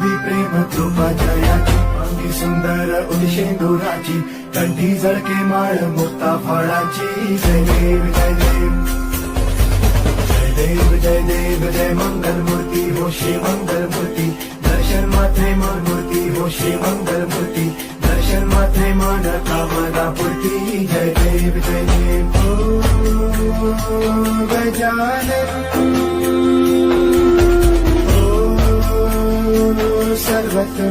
दिवी प्रेम कृपा जयाची अंगी सुंदर उदिशेंदुराची कंठी झळके माळ मुक्ता फळाची जय देव जय देव जय देव जय देव जय मंगल मूर्ती हो श्री मंगल मूर्ती दर्शन मात्रे मन मूर्ती हो श्री मंगल मूर्ती दर्शन मात्रे मन कामना पूर्ती जय देव जय देव ओ गजानन सर्वत्र